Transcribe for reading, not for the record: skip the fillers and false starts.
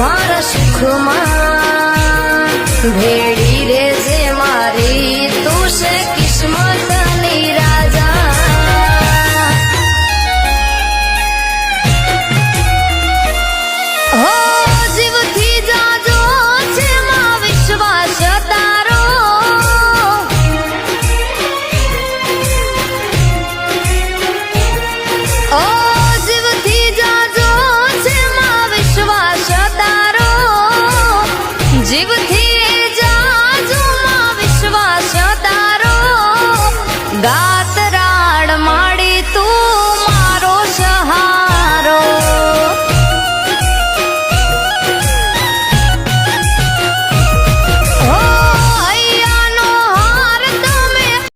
મારા સુખમાં ભેળી રે જે મારી તું છે કિસ્મતની રાજા હો જીવથી જાજો છે માં વિશ્વાસ તારો ઓ જીવથી જાજો છે માં વિશ્વાસ તારો જીવથી